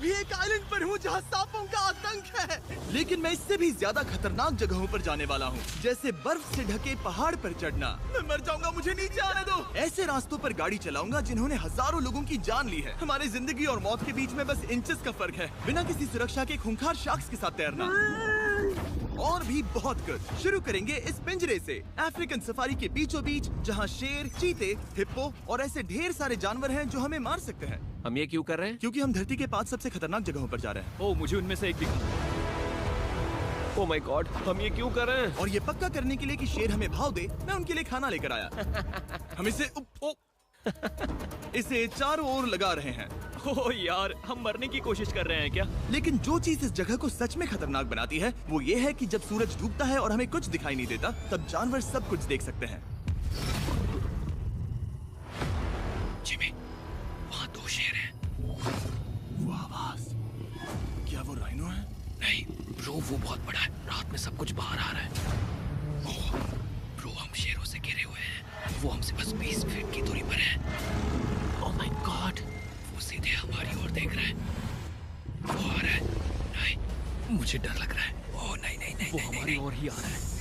भी एक आइलैंड पर हूँ जहाँ सांपों का आतंक है, लेकिन मैं इससे भी ज्यादा खतरनाक जगहों पर जाने वाला हूँ, जैसे बर्फ से ढके पहाड़ पर चढ़ना। मैं मर जाऊंगा, मुझे नीचे आने दो। ऐसे रास्तों पर गाड़ी चलाऊंगा जिन्होंने हजारों लोगों की जान ली है। हमारी जिंदगी और मौत के बीच में बस इंचेस का फर्क है। बिना किसी सुरक्षा के खूंखार शार्क्स के साथ तैरना और भी बहुत कुछ। शुरू करेंगे इस पिंजरे से, अफ्रीकन सफारी के बीचों बीच, जहाँ शेर, चीते, हिप्पो और ऐसे ढेर सारे जानवर हैं जो हमें मार सकते हैं। हम ये क्यों कर रहे हैं? क्योंकि हम धरती के 5 सबसे खतरनाक जगहों पर जा रहे हैं। ओह, मुझे उनमें से एक दिखा। ओह माय गॉड, हम ये क्यों कर रहे हैं? और ये पक्का करने के लिए कि शेर हमें भाव दे, मैं उनके लिए खाना लेकर आया। हम इसे चारों ओर लगा रहे हैं। ओह यार, हम मरने की कोशिश कर रहे हैं क्या? लेकिन जो चीज इस जगह को सच में खतरनाक बनाती है वो ये है कि जब सूरज डूबता है और हमें कुछ दिखाई नहीं देता, तब जानवर सब कुछ देख सकते हैं। जिमी, वहाँ 2 शेर हैं। वो आवाज, क्या वो राइनो है? नहीं ब्रो, वो बहुत बड़ा है। रात में सब कुछ बाहर आ रहा है। ओह ब्रो, हम शेरों से घिरे हुए हैं। वो हमसे बस 20 फीट की दूरी पर है। ओह माय गॉड, वो सीधे हमारी ओर देख रहा है। वो आ रहा है। नहीं, मुझे डर लग रहा है। ओह नहीं नहीं नहीं, वो नहीं, हमारी ओर ही आ रहा है।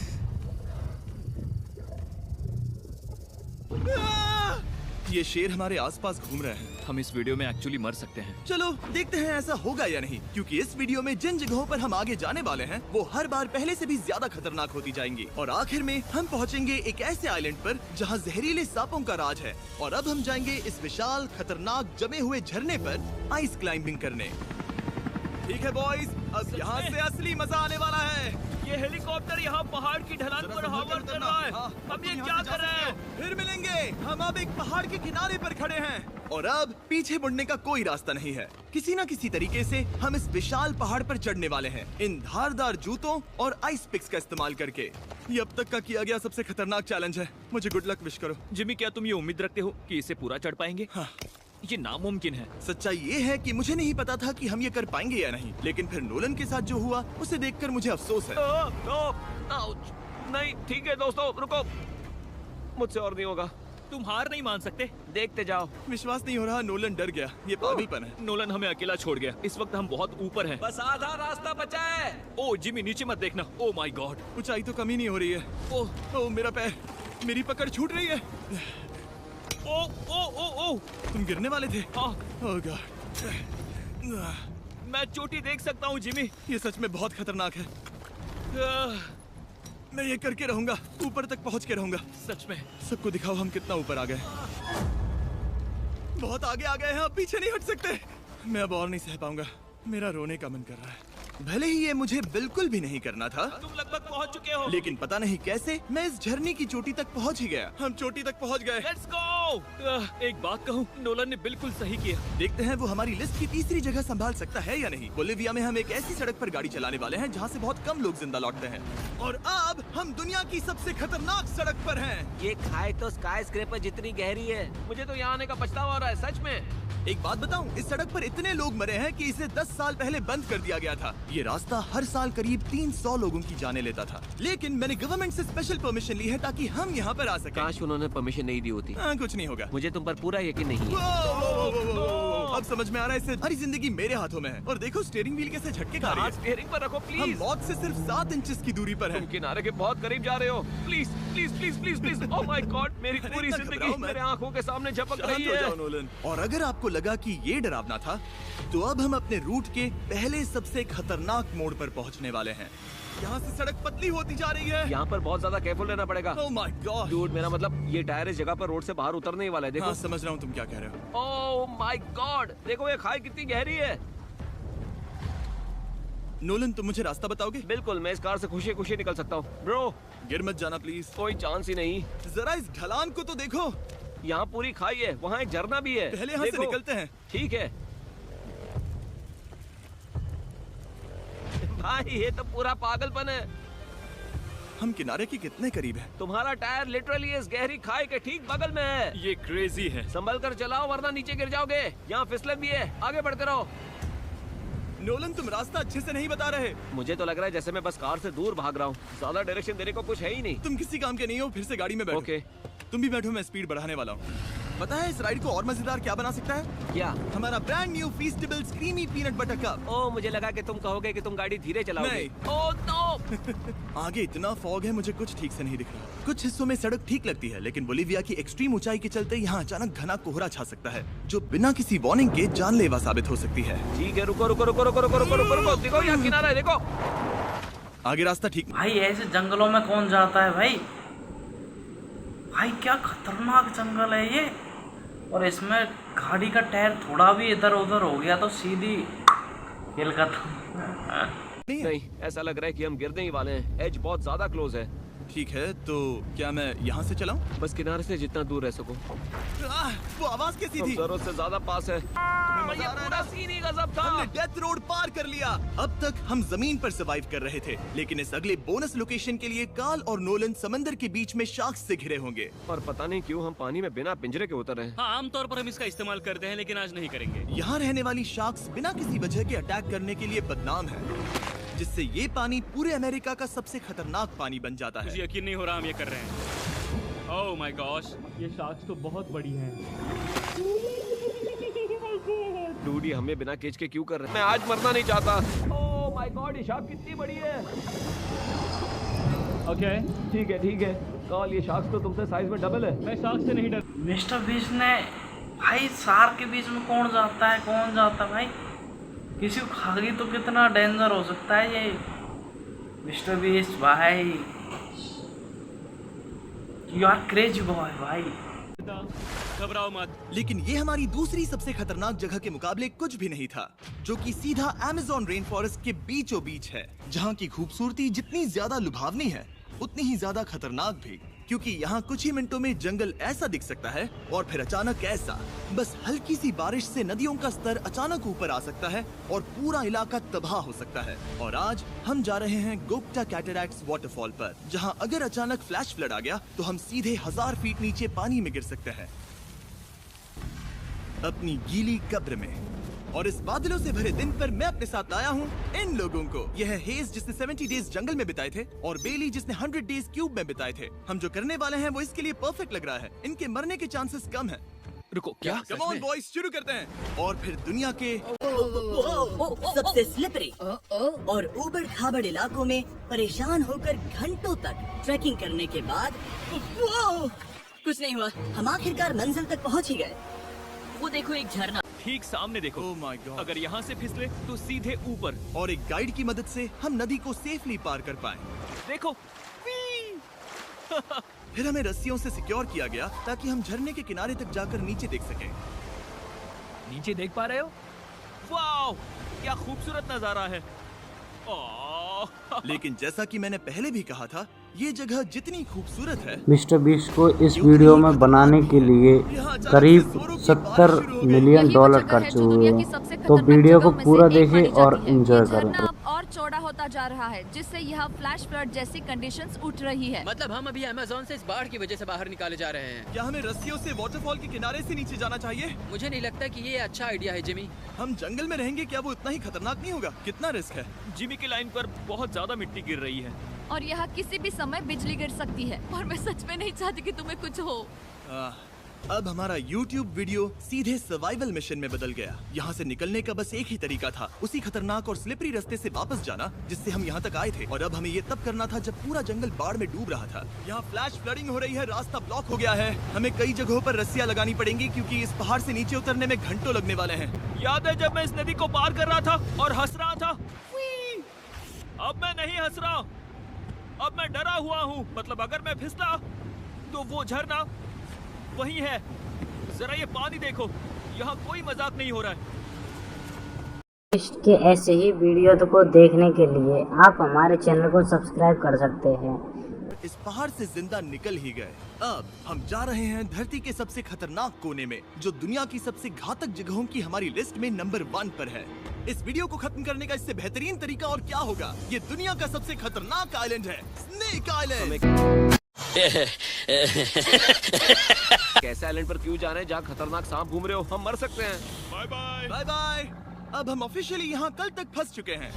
ये शेर हमारे आसपास घूम रहे हैं। हम इस वीडियो में एक्चुअली मर सकते हैं। चलो देखते हैं ऐसा होगा या नहीं, क्योंकि इस वीडियो में जिन जगहों पर हम आगे जाने वाले हैं वो हर बार पहले से भी ज्यादा खतरनाक होती जाएंगी। और आखिर में हम पहुंचेंगे एक ऐसे आइलैंड पर जहां जहरीले सांपों का राज है। और अब हम जाएंगे इस विशाल खतरनाक जमे हुए झरने पर आइस क्लाइंबिंग करने। ठीक है बॉयज, अब यहाँ से असली मजा आने वाला है। ये हेलीकॉप्टर यहाँ पहाड़ की ढलान पर हवा कर रहा है। हम ये क्या कर रहे हैं? फिर मिलेंगे। हम अब एक पहाड़ के किनारे पर खड़े हैं और अब पीछे मुड़ने का कोई रास्ता नहीं है। किसी न किसी तरीके से हम इस विशाल पहाड़ पर चढ़ने वाले हैं, इन धारदार जूतों और आइस पिक्स का इस्तेमाल करके। ये अब तक का किया गया सबसे खतरनाक चैलेंज है। मुझे गुड लक विश करो। जिमी, क्या तुम ये उम्मीद रखते हो कि इसे पूरा चढ़ पाएंगे? हाँ। ये नामुमकिन है। सच्चाई ये है कि मुझे नहीं पता था कि हम ये कर पाएंगे या नहीं, लेकिन फिर नोलन के साथ जो हुआ उसे देखकर मुझे अफसोस है। आउच। नहीं ठीक है दोस्तों, रुको, मुझसे और नहीं होगा। तुम हार नहीं मान सकते। देखते जाओ। विश्वास नहीं हो रहा, नोलन डर गया। ये पागलपन है। नोलन हमें अकेला छोड़ गया। इस वक्त हम बहुत ऊपर हैं। बस आधा रास्ता बचा है। ओह जिमी, नीचे मत देखना। ओह माय गॉड, ऊंचाई तो कमी नहीं हो रही है। ओह मेरा पैर, मेरी पकड़ छूट रही है। ओह ओह ओह ओह, तुम गिरने वाले थे। हाँ, ओह गॉड। मैं चोटी देख सकता हूँ जिमी। ये सच में बहुत खतरनाक है। मैं ये करके रहूंगा, ऊपर तक पहुंच के रहूंगा। सच में। सबको दिखाओ हम कितना ऊपर आ गए। बहुत आगे आ गए हैं, अब पीछे नहीं हट सकते। मैं अब और नहीं सह पाऊंगा, मेरा रोने का मन कर रहा है। भले ही ये मुझे बिल्कुल भी नहीं करना था, तुम लगभग पहुंच चुके हो। लेकिन पता नहीं कैसे मैं इस झरने की चोटी तक पहुंच ही गया। हम चोटी तक पहुंच गए। Let's go. एक बात कहूँ, नोलन ने बिल्कुल सही किया। देखते हैं वो हमारी लिस्ट की तीसरी जगह संभाल सकता है या नहीं। बोलिविया में हम एक ऐसी सड़क पर गाड़ी चलाने वाले हैं जहाँ से बहुत कम लोग जिंदा लौटते हैं। और अब हम दुनिया की सबसे खतरनाक सड़क पर हैं। ये खाई तो स्काई स्क्रैपर जितनी गहरी है। मुझे तो यहाँ आने का पछतावा हो रहा है, सच में। एक बात बताऊं, इस सड़क पर इतने लोग मरे हैं कि इसे 10 साल पहले बंद कर दिया गया था। ये रास्ता हर साल करीब 300 लोगों की जाने लेता था, लेकिन मैंने गवर्नमेंट से स्पेशल परमिशन ली है ताकि हम यहाँ पर आ सकें। काश उन्होंने परमिशन नहीं दी होती। कुछ नहीं होगा। मुझे तुम पर पूरा यकीन नहीं है। अब समझ में आ रहा है, इससे हरी जिंदगी मेरे हाथों में है। और देखो स्टीयरिंग व्हील कैसे झटके खा रही हाथ है। स्टीयरिंग पर रखो हम प्लीज। मौत से सिर्फ 7 इंचेस की दूरी पर तुम हैं। किनारे के बहुत करीब जा रहे हो। Please please please please please. Oh my God, मेरी पूरी इतना घबराओ जिंदगी मत। मेरे आंखों के सामने झपक शांत रही हो जाओ है। नोलन। और अगर आपको लगा कि ये डरावना था, तो अब हम अपने रूट के पहले सबसे खतरनाक मोड़ पर पहुंचने वाले हैं। यहाँ से सड़क पतली होती जा रही है। यहाँ पर बहुत ज्यादा केयरफुल रहना पड़ेगा। Oh my God. डूड, मेरा मतलब ये टायर इस जगह पर रोड से बाहर उतरने ही वाला है। देखो। हाँ समझ रहा हूँ तुम क्या कह रहे हो। ओह माय गॉड, देखो ये खाई कितनी गहरी है। नोलन, तुम मुझे रास्ता बताओगे? बिल्कुल, मैं इस कार से खुशी खुशी निकल सकता हूँ। ब्रो, गिर मत जाना प्लीज। कोई चांस ही नहीं। जरा इस ढलान को तो देखो। यहाँ पूरी खाई है, वहाँ एक झरना भी है। पहले यहाँ से देखो। निकलते हैं। ठीक है भाई, ये तो पूरा पागलपन है। हम किनारे के कितने करीब हैं? तुम्हारा टायर लिटरली इस गहरी खाई के ठीक बगल में है। ये क्रेजी है। संभल कर चलाओ वरना नीचे गिर जाओगे। यहाँ फिसलन भी है, आगे बढ़ते रहो। नोलन, तुम रास्ता अच्छे से नहीं बता रहे। मुझे तो लग रहा है जैसे मैं बस कार से दूर भाग रहा हूँ। ज्यादा डायरेक्शन देने को कुछ है ही नहीं। तुम किसी काम के नहीं हो, फिर से गाड़ी में बैठो। ओके। तुम भी बैठो, मैं स्पीड बढ़ाने वाला हूँ। पता है इस राइड को और मजेदार क्या बना सकता है? क्या? हमारा brand new Feastable creamy peanut butter cup. ओ, मुझे लगा कि तुम कहोगे कि तुम गाड़ी धीरे चलाओगे। नहीं। Oh no! आगे इतना फॉग है, मुझे कुछ ठीक से नहीं दिख रहा। कुछ हिस्सों में सड़क ठीक लगती है, लेकिन बोलीविया की एक्सट्रीम ऊंचाई के चलते यहाँ अचानक घना कोहरा छा सकता है, जो बिना किसी वार्निंग के जानलेवा साबित हो सकती है। ठीक है, रुको रुको रुको रुको रुको रुको रुको रुको, देखो यहाँ किनारा है, देखो। आगे रास्ता ठीक। भाई ऐसे जंगलों में कौन जाता है भाई? भाई क्या खतरनाक जंगल है ये। और इसमें गाड़ी का टायर थोड़ा भी इधर उधर हो गया तो सीधी हिल खत्म। नहीं, ऐसा लग रहा है कि हम गिरने ही वाले हैं। एज बहुत ज्यादा क्लोज है। ठीक है, तो क्या मैं यहाँ से चलाऊं? बस किनारे से जितना दूर रह सको। वो आवाज कैसी थी? जरूरत से ज्यादा पास है। मजा आ रहा है ना? सीन ही गजब था। हमने डेथ रोड पार कर लिया। अब तक हम जमीन पर सर्वाइव कर रहे थे, लेकिन इस अगले बोनस लोकेशन के लिए कार्ल और नोलन समंदर के बीच में शार्क्स से घिरे होंगे। और पता नहीं क्यों हम पानी में बिना पिंजरे के उतर रहे हैं। हाँ, आमतौर पर हम इसका इस्तेमाल करते हैं, लेकिन आज नहीं करेंगे। यहाँ रहने वाली शार्क्स बिना किसी वजह के अटैक करने के लिए बदनाम है, जिससे ये पानी पूरे अमेरिका का सबसे खतरनाक पानी बन जाता मुझे है। यकीन नहीं हो रहा हम ये कर रहे हैं। ओह माय गॉश, ये शार्क्स तो बहुत बड़ी हैं। डूडी हमें बिना केज के क्यों कर रहे हैं? मैं आज मरना नहीं चाहता। ओह माय गॉड, ये शार्क कितनी बड़ी है। ओके, ठीक है कॉल, ये शार्क तो तुमसे साइज में डबल है। मैं शार्क से नहीं डर। मिस्टर बीस्ट ने भाई शार्क के बीच में कौन जाता है भाई? किसी को खा गई तो कितना डेंजर हो सकता है ये। मिस्टर बीस्ट भाई, यू आर क्रेजी बॉय भाई। घबराओ मत। लेकिन ये हमारी दूसरी सबसे खतरनाक जगह के मुकाबले कुछ भी नहीं था, जो कि सीधा अमेज़न रेन फॉरेस्ट के बीचों बीच है, जहाँ की खूबसूरती जितनी ज्यादा लुभावनी है उतनी ही ज्यादा खतरनाक भी, क्योंकि यहाँ कुछ ही मिनटों में जंगल ऐसा दिख सकता है और फिर अचानक ऐसा। बस हल्की सी बारिश से नदियों का स्तर अचानक ऊपर आ सकता है और पूरा इलाका तबाह हो सकता है। और आज हम जा रहे हैं गोप्टा कैटरैक्ट्स वाटरफॉल पर, जहाँ अगर अचानक फ्लैश फ्लड आ गया तो हम सीधे 1000 फीट नीचे पानी में गिर सकते हैं, अपनी गीली कब्र में। और इस बादलों से भरे दिन पर मैं अपने साथ लाया हूँ इन लोगों को। यह है हेज जिसने 70 डेज जंगल में बिताए थे, और बेली जिसने 100 डेज क्यूब में बिताए थे। हम जो करने वाले हैं वो इसके लिए परफेक्ट लग रहा है। इनके मरने के चांसेस कम हैं। रुको, क्या? कम ऑन बॉयज, शुरू करते हैं। और फिर दुनिया के सबसे स्लिपरी और ऊबड़ खाबड़ इलाकों में परेशान होकर घंटों तक ट्रैकिंग करने के बाद कुछ नहीं हुआ, हम आखिरकार मंजिल तक पहुंच ही गए। वो देखो, एक झरना ठीक सामने देखो। Oh my God. अगर यहाँ से फिसले तो सीधे ऊपर। और एक गाइड की मदद से हम नदी को सेफली पार कर पाए। देखो। फिर हमें रस्सियों से सिक्योर किया गया ताकि हम झरने के किनारे तक जाकर नीचे देख सकें। नीचे देख पा रहे हो? वाओ, क्या खूबसूरत नजारा है। ओह। लेकिन जैसा कि मैंने पहले भी कहा था, ये जगह जितनी खूबसूरत है, मिस्टर बीस्ट को इस वीडियो में बनाने के लिए करीब 70 मिलियन डॉलर खर्च हुए हैं। तो वीडियो को पूरा देखें और एंजॉय करें। और चौड़ा होता जा रहा है, जिससे यह फ्लैश फ्लड जैसी कंडीशंस उठ रही है। मतलब हम अभी अमेज़न से इस बाढ़ की वजह से बाहर निकाले जा रहे हैं। क्या हमें रस्सियों से वाटरफॉल के किनारे से नीचे जाना चाहिए? मुझे नहीं लगता कि ये अच्छा आइडिया है जिमी। हम जंगल में रहेंगे, क्या वो इतना ही खतरनाक नहीं होगा? कितना रिस्क है? जिमी की लाइन पर बहुत ज्यादा मिट्टी गिर रही है। और यहाँ किसी भी समय बिजली गिर सकती है, और मैं सच में नहीं चाहती कि तुम्हें कुछ हो। अब हमारा YouTube वीडियो सीधे सर्वाइवल मिशन में बदल गया। यहाँ से निकलने का बस एक ही तरीका था, उसी खतरनाक और स्लिपरी रास्ते से वापस जाना जिससे हम यहाँ तक आए थे। और अब हमें ये तब करना था जब पूरा जंगल बाढ़ में डूब रहा था। यहाँ फ्लैश फ्लडिंग हो रही है, रास्ता ब्लॉक हो गया है। हमें कई जगहों पर रस्सियाँ लगानी पड़ेंगी, क्योंकि इस पहाड़ से नीचे उतरने में घंटों लगने वाले हैं। याद है जब मैं इस नदी को पार कर रहा था और हंस रहा था? अब मैं नहीं हंस रहा, अब मैं डरा हुआ हूँ। मतलब अगर मैं फिसला तो वो झरना वही है। जरा ये पानी देखो, यहाँ कोई मजाक नहीं हो रहा है। के ऐसे ही वीडियो को देखने के लिए आप हमारे चैनल को सब्सक्राइब कर सकते हैं। इस पहाड़ से जिंदा निकल ही गए। अब हम जा रहे हैं धरती के सबसे खतरनाक कोने में, जो दुनिया की सबसे घातक जगहों की हमारी लिस्ट में नंबर 1 पर है। इस वीडियो को खत्म करने का इससे बेहतरीन तरीका और क्या होगा? ये दुनिया का सबसे खतरनाक आइलैंड है, स्नेक आइलैंड। कैसे आइलैंड पर क्यों जा रहे हैं जहाँ खतरनाक सांप घूम रहे हो? हम मर सकते हैं। Bye bye. Bye bye. अब हम ऑफिशियली यहाँ कल तक फंस चुके हैं।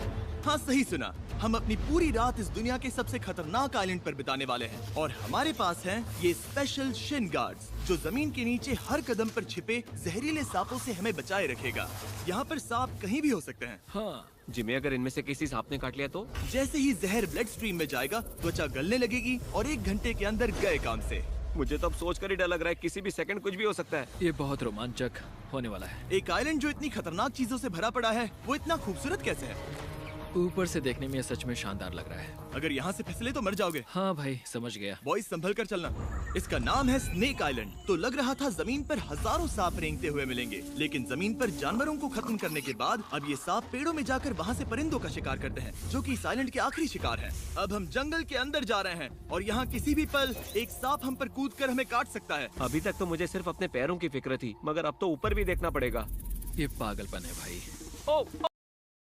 हाँ सही सुना, हम अपनी पूरी रात इस दुनिया के सबसे खतरनाक आइलैंड पर बिताने वाले हैं और हमारे पास हैं ये स्पेशल शिन गार्ड्स जो जमीन के नीचे हर कदम पर छिपे जहरीले सांपों से हमें बचाए रखेगा। यहाँ पर सांप कहीं भी हो सकते हैं। हाँ जिमी, अगर इनमें से किसी सांप ने काट लिया तो? जैसे ही जहर ब्लड स्ट्रीम में जाएगा त्वचा गलने लगेगी और 1 घंटे के अंदर गए काम से। मुझे तो अब सोचकर ही डर लग रहा है, किसी भी सेकंड कुछ भी हो सकता है। ये बहुत रोमांचक होने वाला है। एक आइलैंड जो इतनी खतरनाक चीजों से भरा पड़ा है वो इतना खूबसूरत कैसे है? ऊपर से देखने में ये सच में शानदार लग रहा है। अगर यहाँ से फिसले तो मर जाओगे। हाँ भाई समझ गया। बॉयज संभल कर चलना। इसका नाम है स्नेक आइलैंड। तो लग रहा था जमीन पर हजारों सांप रेंगते हुए मिलेंगे, लेकिन जमीन पर जानवरों को खत्म करने के बाद अब ये सांप पेड़ों में जाकर वहाँ से परिंदों का शिकार करते हैं, जो कि इस आइलैंड के आखिरी शिकार हैं। अब हम जंगल के अंदर जा रहे हैं और यहाँ किसी भी पल एक सांप हम पर कूद कर हमें काट सकता है। अभी तक तो मुझे सिर्फ अपने पैरों की फिक्र थी, मगर अब तो ऊपर भी देखना पड़ेगा। ये पागलपन है भाई।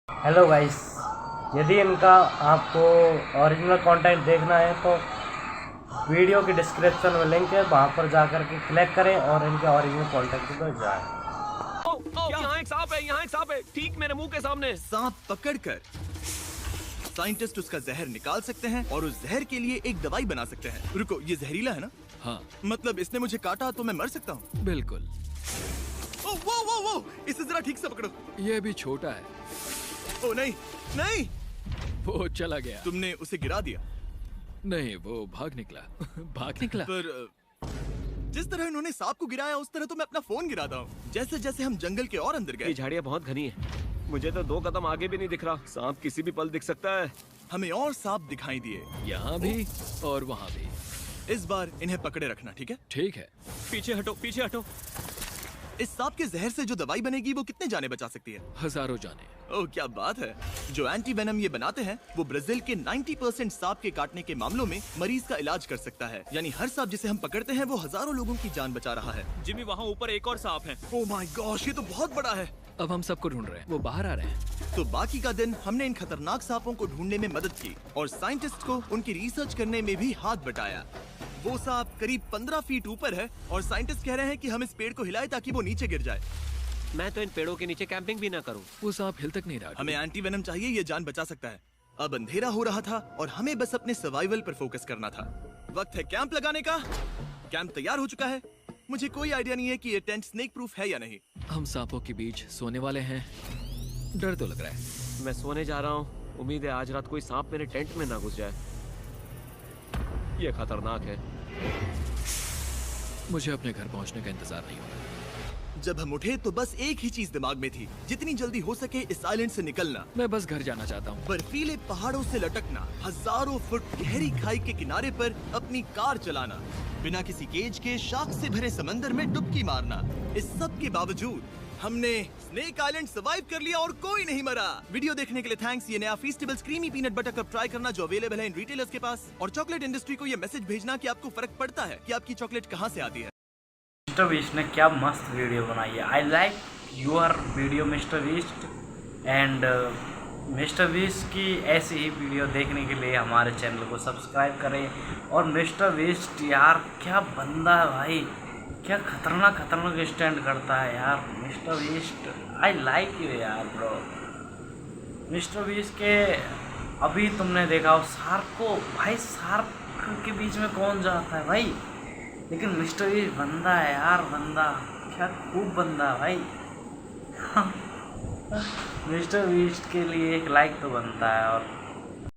हेलो गाइस, यदि इनका आपको ओरिजिनल कंटेंट देखना है तो वीडियो की डिस्क्रिप्शन में लिंक है, वहाँ पर जाकर के क्लिक करें और इनके ओरिजिनल कंटेंट पर जाएं। यहाँ एक सांप है, यहाँ एक सांप है, ठीक मेरे मुंह के सामने। सांप पकड़कर साइंटिस्ट उसका जहर निकाल सकते हैं और उस जहर के लिए एक दवाई बना सकते हैं। रुको, ये जहरीला है ना? हाँ मतलब इसने मुझे काटा तो मैं मर सकता हूँ? बिल्कुल। ओ, वो, इसे जरा ठीक से पकड़ो। ये भी छोटा है। ओ नहीं नहीं, वो चला गया। तुमने उसे गिरा दिया? नहीं, वो भाग निकला। भाग निकला। पर जिस तरह इन्होंने सांप को गिराया उस तरह तो मैं अपना फोन गिराता हूँ। जैसे जैसे हम जंगल के और अंदर गए, ये झाड़ियाँ बहुत घनी है, मुझे तो 2 कदम आगे भी नहीं दिख रहा। सांप किसी भी पल दिख सकता है। हमें और सांप दिखाई दिए, यहाँ भी और वहाँ भी। इस बार इन्हें पकड़े रखना, ठीक है? ठीक है। पीछे हटो, पीछे हटो। इस सांप के जहर से जो दवाई बनेगी वो कितने जाने बचा सकती है? हजारों जाने। ओह क्या बात है। जो एंटी वेनम ये बनाते हैं वो ब्राजील के 90% सांप के काटने के मामलों में मरीज का इलाज कर सकता है। यानी हर सांप जिसे हम पकड़ते हैं वो हजारों लोगों की जान बचा रहा है। जिमी, वहाँ ऊपर एक और सांप है। ओह माय गॉश, ये तो बहुत बड़ा है। अब हम सबको ढूंढ रहे हैं, वो बाहर आ रहे हैं। तो बाकी का दिन हमने इन खतरनाक सांपों को ढूंढने में मदद की और साइंटिस्ट को उनकी रिसर्च करने में भी हाथ बटाया। वो सांप करीब 15 फीट ऊपर है और साइंटिस्ट कह रहे हैं कि हम इस पेड़ को हिलाएं ताकि वो नीचे गिर जाए। मैं तो इन पेड़ों के नीचे कैंपिंग भी ना करूं। वो सांप हिल तक नहीं रहा। हमें एंटी वेनम चाहिए, ये जान बचा सकता है। अब अंधेरा हो रहा था और हमें बस अपने सर्वाइवल पर फोकस करना था। वक्त है कैंप लगाने का। कैंप तैयार हो चुका है। मुझे कोई आइडिया नहीं है कि ये टेंट स्नेक प्रूफ है या नहीं। हम सांपों के बीच सोने वाले हैं। डर तो लग रहा है। मैं सोने जा रहा हूँ। उम्मीद है आज रात कोई सांप मेरे टेंट में ना घुस जाए। ये खतरनाक है। मुझे अपने घर पहुंचने का इंतजार नहीं हो रहा। जब हम उठे तो बस एक ही चीज दिमाग में थी, जितनी जल्दी हो सके इस आइलैंड से निकलना। मैं बस घर जाना चाहता हूँ। बर्फीले पहाड़ों से लटकना, हजारों फुट गहरी खाई के किनारे पर अपनी कार चलाना, बिना किसी केज के शार्क से भरे समंदर में डुबकी मारना। इस सब के बावजूद हमने स्नेक आइलैंड सर्वाइव कर लिया और कोई नहीं मरा। वीडियो देखने के लिए थैंक्स। ये नया Feastables creamy peanut butter cup try करना जो अवेलेबल है इन रिटेलर्स के पास, और चॉकलेट इंडस्ट्री को ये मैसेज भेजना कि आपको फर्क पड़ता है कि आपकी चॉकलेट कहाँ से आती है। मिस्टर बीस्ट ने क्या मस्त वीडियो बनाई है। I like your video mister beast. And mister beast की ऐसी ही वीडियो देखने के लिए हमारे चैनल को सब्सक्राइब करें। और मिस्टर बीस्ट यार क्या बंदा है भाई, क्या खतरनाक स्टैंड करता है यार mister beast. I like you यार ब्रो। मिस्टर बीस्ट के अभी तुमने देखा हो शार्क को, भाई शार्क के बीच में कौन जाता है भाई, लेकिन मिस्टर बीस्ट बंदा है यार, बंदा क्या खूब बंदा है भाई। मिस्टर बीस्ट के लिए एक लाइक तो बनता है। और